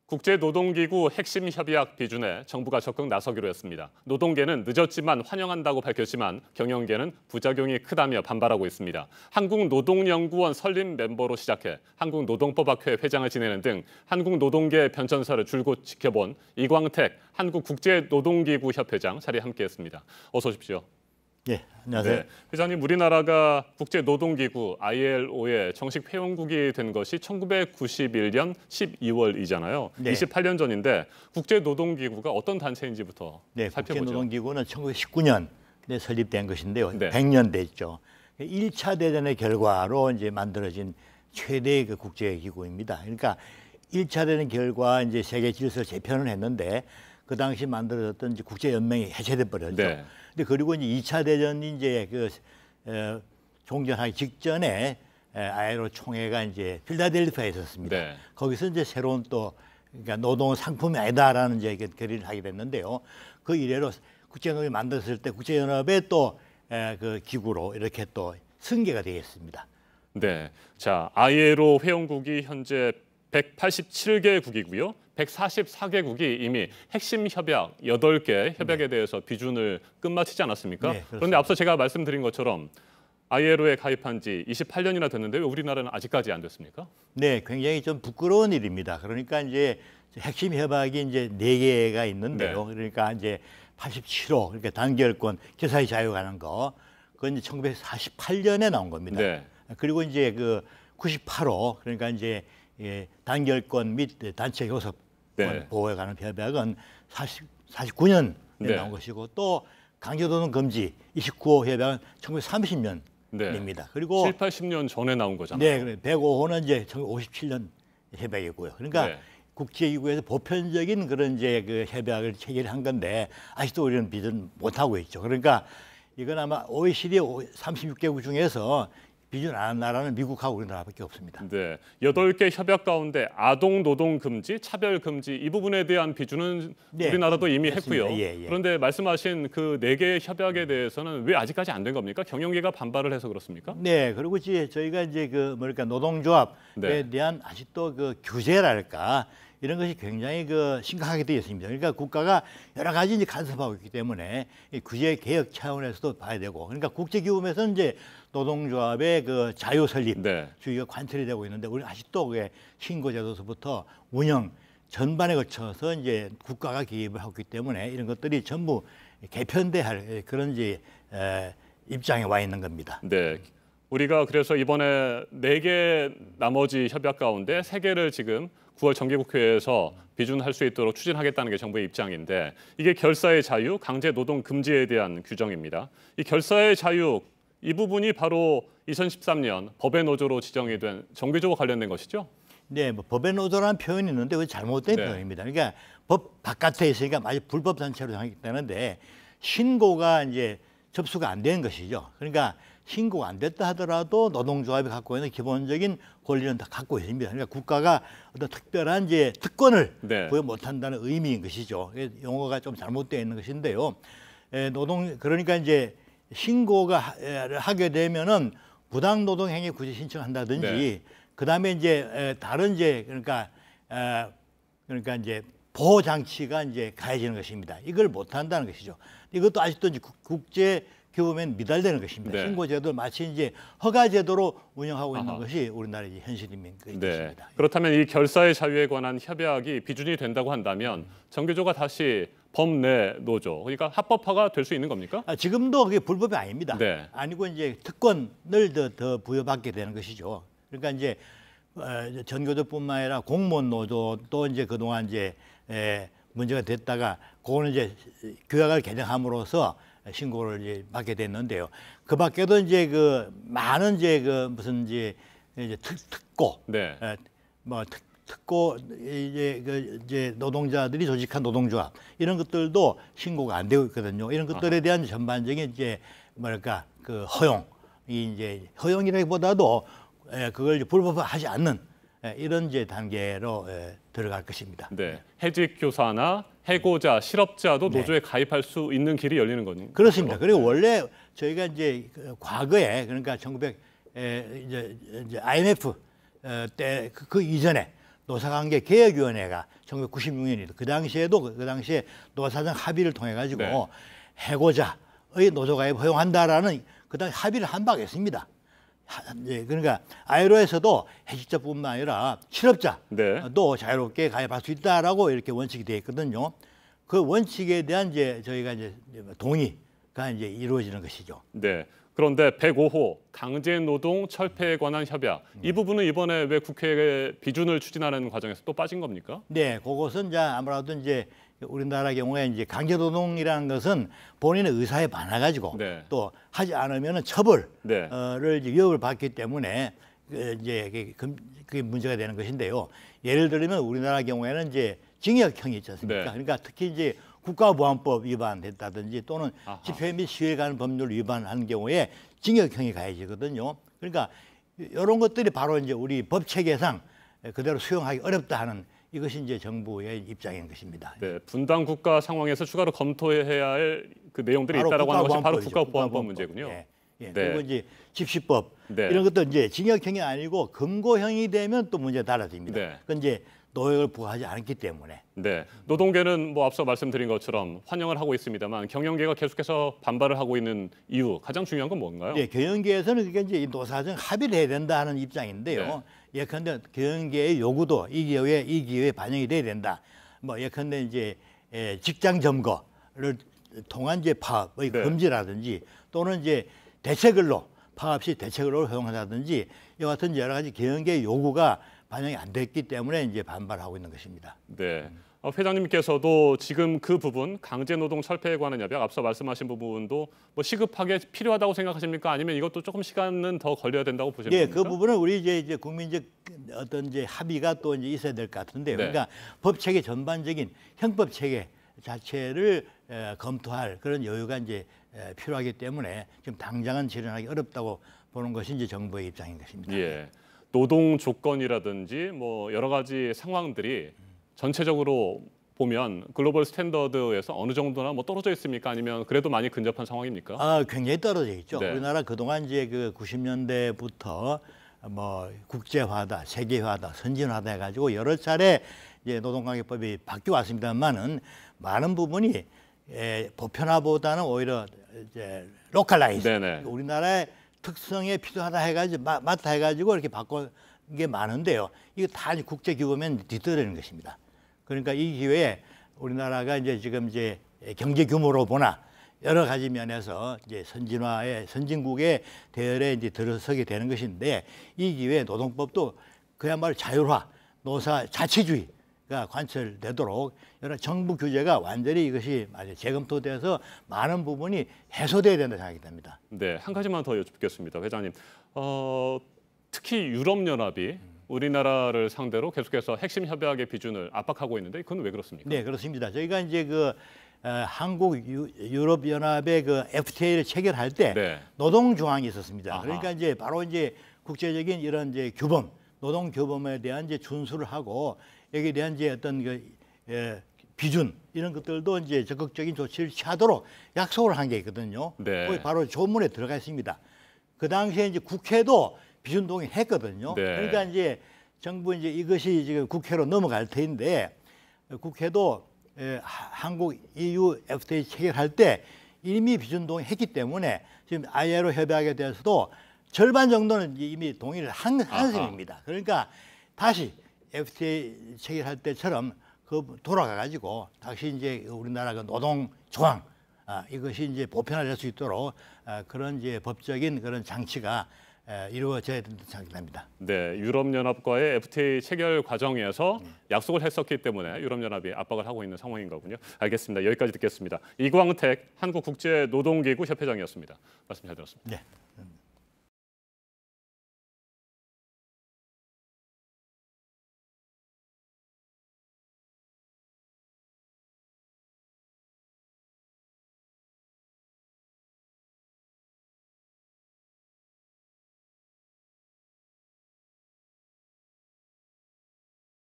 국제노동기구 핵심 협약 비준에 정부가 적극 나서기로 했습니다. 노동계는 늦었지만 환영한다고 밝혔지만 경영계는 부작용이 크다며 반발하고 있습니다. 한국노동연구원 설립 멤버로 시작해 한국노동법학회 회장을 지내는 등 한국노동계 변천사를 줄곧 지켜본 이광택 한국국제노동기구 협회장 자리에 함께했습니다. 어서 오십시오. 네, 안녕하세요. 네, 회장님, 우리나라가 국제노동기구 ILO의 정식 회원국이 된 것이 1991년 12월이잖아요. 네. 28년 전인데 국제노동기구가 어떤 단체인지부터 살펴보죠. 국제노동기구는 1919년에 설립된 것인데요. 네. 100년 됐죠. 1차 대전의 결과로 이제 만들어진 최대의 그 국제기구입니다. 그러니까 1차 대전 결과 이제 세계 질서를 재편을 했는데 그 당시 만들어졌던 이제 국제연맹이 해체돼 버렸죠. 네. 근데 그리고 이제 2차 대전이 이제 종전하기 직전에 ILO 총회가 이제 필라델피아에 있었습니다. 네. 거기서 이제 새로운 또 그러니까 노동은 상품이 아니다라는 이제 결의를 하게 됐는데요. 그 이래로 국제노동이 만들었을 때 국제연합의 또 그 기구로 이렇게 또 승계가 되겠습니다. 네, 자, ILO 회원국이 현재 187개국이고요. 144개국이 이미 핵심 협약 8개 협약에 대해서 비준을 끝마치지 않았습니까? 네, 그런데 앞서 제가 말씀드린 것처럼 ILO에 가입한 지 28년이나 됐는데 왜 우리나라는 아직까지 안 됐습니까? 네, 굉장히 좀 부끄러운 일입니다. 그러니까 이제 핵심 협약이 이제 4개가 있는데요. 네. 그러니까 이제 87호, 그러니까 단결권, 결사의 자유 가는 거, 그건 이제 1948년에 나온 겁니다. 네. 그리고 이제 그 98호, 그러니까 이제 단결권 및 단체 교섭 보호에 관한 협약은 49년에 네. 나온 것이고 또 강제노동 금지 29호 협약은 1930년입니다. 네. 그리고 7, 80년 전에 나온 거잖아요. 네, 105호는 이제 1957년 협약이고요. 그러니까 네. 국제기구에서 보편적인 그런 이제 그 협약을 체결한 건데 아직도 우리는 비준 못 하고 있죠. 그러니까 이건 아마 OECD 36개국 중에서 비준 안 한 나라는 미국하고 우리나라밖에 없습니다. 네, 8개 협약 가운데 아동 노동 금지, 차별 금지 이 부분에 대한 비준은 네, 우리나라도 이미 그렇습니다. 했고요. 예. 그런데 말씀하신 그 4개의 협약에 대해서는 왜 아직까지 안 된 겁니까? 경영계가 반발을 해서 그렇습니까? 네, 그리고 이제 저희가 이제 그 뭐랄까 노동조합에 네. 대한 아직도 그 규제랄까 이런 것이 굉장히 그 심각하게 되어 있습니다. 그러니까 국가가 여러 가지 이제 간섭하고 있기 때문에 이 규제 개혁 차원에서도 봐야 되고, 그러니까 국제기구에서는 이제 노동조합의 그 자유 설립 네. 주의가 관철이 되고 있는데 우리 아직도 그게 신고제도서부터 운영 전반에 거쳐서 이제 국가가 개입을 하고 있기 때문에 이런 것들이 전부 개편돼야 할 그런 이제 입장에 와 있는 겁니다. 네. 우리가 그래서 이번에 4개 나머지 협약 가운데 3개를 지금 9월 정기국회에서 비준할 수 있도록 추진하겠다는 게 정부의 입장인데 이게 결사의 자유, 강제 노동 금지에 대한 규정입니다. 이 결사의 자유 이 부분이 바로 2013년 법의 노조로 지정이 된 정규조와 관련된 것이죠? 네, 뭐 법의 노조라는 표현이 있는데 그게 잘못된 네. 표현입니다. 그러니까 법 바깥에 있으니까 아주 불법 단체로 생각되는데 신고가 이제 접수가 안 되는 것이죠. 그러니까 신고가 안 됐다 하더라도 노동조합이 갖고 있는 기본적인 권리는 다 갖고 있습니다. 그러니까 국가가 어떤 특별한 이제 특권을 네. 부여 못한다는 의미인 것이죠. 용어가 좀 잘못되어 있는 것인데요. 그러니까 이제 신고가 하게 되면은 부당 노동 행위 구제 신청한다든지, 네. 그다음에 이제 다른 이제 그러니까 이제 보호 장치가 이제 가해지는 것입니다. 이걸 못 한다는 것이죠. 이것도 아직도 이제 국제 규범엔 미달되는 것입니다. 네. 신고 제도를 마치 이제 허가 제도로 운영하고 있는 것이 우리나라의 현실인 것입니다. 네. 그렇다면 이 결사의 자유에 관한 협약이 비준이 된다고 한다면 정규조가 다시 법내 노조, 그러니까 합법화가 될 수 있는 겁니까? 지금도 그게 불법이 아닙니다. 네. 아니고 이제 특권을 더 부여받게 되는 것이죠. 그러니까 이제 전교조뿐만 아니라 공무원 노조도 이제 그동안 이제 문제가 됐다가 그거는 이제 규약을 개정함으로써 신고를 이제 받게 됐는데요. 그 밖에도 이제 그 많은 이제 그 무슨 이제 특고, 네. 특고 이제 노동자들이 조직한 노동조합 이런 것들도 신고가 안 되고 있거든요. 이런 것들에 대한 전반적인 이제 뭐랄까 그 허용이 이제 허용이라기보다도 그걸 이제 불법화하지 않는 이런 이제 단계로 들어갈 것입니다. 네. 해직 교사나 해고자, 실업자도 네. 노조에 가입할 수 있는 길이 열리는 거죠. 그렇습니다. 그리고 원래 저희가 이제 과거에 그러니까 1900 이제 IMF 때 그 이전에 노사관계 개혁위원회가 1996년이다. 그 당시에도 그 당시에 노사정 합의를 통해 가지고 네. 해고자의 노조가입 허용한다라는 그 당 합의를 한 바가 있습니다. 그러니까 ILO에서도 해직자뿐만 아니라 실업자도 네. 자유롭게 가입할 수 있다라고 이렇게 원칙이 되어 있거든요. 그 원칙에 대한 이제 저희가 이제 동의가 이제 이루어지는 것이죠. 네. 그런데 105호 강제노동 철폐에 관한 협약 이 부분은 이번에 왜 국회에 비준을 추진하는 과정에서 또 빠진 겁니까? 네, 그것은 이제 아무래도 이제 우리나라 경우에 이제 강제노동이라는 것은 본인의 의사에 반해가지고 네. 또 하지 않으면은 처벌을 네. 이제 위협을 받기 때문에 이제 그게 문제가 되는 것인데요. 예를 들면 우리나라 경우에는 이제 징역형이 있지 않습니까? 네. 그러니까 특히 이제 국가보안법 위반됐다든지 또는 아하. 집회 및 시위에 관한 법률 위반한 경우에 징역형이 가해지거든요. 그러니까 이런 것들이 바로 이제 우리 법 체계상 그대로 수용하기 어렵다 하는 이것이 이제 정부의 입장인 것입니다. 네, 분단 국가 상황에서 추가로 검토해야 할 그 내용들이 있다라고 하는 것이 바로 국가보안법 문제군요. 예. 네. 그리고 이제 집시법 네. 이런 것도 이제 징역형이 아니고 금고형이 되면 또 문제가 달라집니다. 네. 그건 이제 노역을 부과하지 않기 때문에. 네, 노동계는 뭐 앞서 말씀드린 것처럼 환영을 하고 있습니다만 경영계가 계속해서 반발을 하고 있는 이유 가장 중요한 건 뭔가요? 예, 경영계에서는 그게 이제 이 노사정 합의를 해야 된다 하는 입장인데요. 예컨대 경영계의 요구도 이 기회에 반영이 돼야 된다. 뭐 예컨대 이제 직장 점거를 통한 이제 파업의 네. 금지라든지 또는 이제 대체근로 파업 시 대체근로를 허용하다든지 이와 같은 여러 가지 경영계의 요구가 반영이 안 됐기 때문에 이제 반발하고 있는 것입니다. 네. 회장님께서도 지금 그 부분 강제노동 철폐에 관한 협약 앞서 말씀하신 부분도 뭐 시급하게 필요하다고 생각하십니까? 아니면 이것도 조금 시간은 더 걸려야 된다고 보시는 예, 겁니까? 그 부분은 우리 이제 국민적 어떤 이제 합의가 또 이제 있어야 될 것 같은데요. 네. 그러니까 법 체계 전반적인 형법 체계 자체를 검토할 그런 여유가 이제 필요하기 때문에 지금 당장은 실현하기 어렵다고 보는 것이 이제 정부의 입장인 것입니다. 예. 노동 조건이라든지 뭐 여러 가지 상황들이 전체적으로 보면 글로벌 스탠더드에서 어느 정도나 뭐 떨어져 있습니까? 아니면 그래도 많이 근접한 상황입니까? 아, 굉장히 떨어져 있죠. 네. 우리나라 그동안 이제 그 90년대부터 뭐 국제화다, 세계화다, 선진화다 해가지고 여러 차례 이제 노동관계법이 바뀌어 왔습니다만은 많은 부분이 보편화보다는 오히려 이제 로컬라이즈, 네네. 우리나라의 특성에 필요하다 해가지고 맞다 해가지고 이렇게 바꾼 게 많은데요. 이거 다 이제 국제 규범에 뒤떨어지는 것입니다. 그러니까 이 기회에 우리나라가 이제 지금 이제 경제 규모로 보나 여러 가지 면에서 이제 선진국의 대열에 이제 들어서게 되는 것인데 이 기회에 노동법도 그야말로 자율화, 노사 자치주의가 관철되도록 여러 정부 규제가 완전히 이것이 재검토돼서 많은 부분이 해소돼야 된다 생각이 됩니다. 네, 한 가지만 더 여쭙겠습니다, 회장님. 특히 유럽연합이 우리나라를 상대로 계속해서 핵심 협약의 비준을 압박하고 있는데 그건 왜 그렇습니까? 네, 그렇습니다. 저희가 이제 한국 유럽연합의 그 FTA를 체결할 때 네. 노동 조항이 있었습니다. 아하. 그러니까 이제 바로 이제 국제적인 이런 이제 규범, 노동 규범에 대한 이제 준수를 하고 여기에 대한 이제 어떤 비준 이런 것들도 이제 적극적인 조치를 취하도록 약속을 한 게 있거든요. 네. 거기 바로 조문에 들어가 있습니다. 그 당시에 이제 국회도 비준 동의했거든요. 네. 그러니까 이제 정부 이제 이것이 지금 국회로 넘어갈 텐데 국회도 한국 EU FTA 체결할 때 이미 비준 동의했기 때문에 지금 ILO 협약에 대해서도 절반 정도는 이미 동의를 한 셈입니다. 그러니까 다시 FTA 체결할 때처럼 돌아가 가지고 다시 이제 우리나라 그 노동 조항 이것이 이제 보편화될 수 있도록 그런 이제 법적인 그런 장치가 이루어져야 된다고 생각합니다. 네, 유럽연합과의 FTA 체결 과정에서 약속을 했었기 때문에 유럽연합이 압박을 하고 있는 상황인 거군요. 알겠습니다. 여기까지 듣겠습니다. 이광택 한국국제노동기구 협회장이었습니다. 말씀 잘 들었습니다. 네.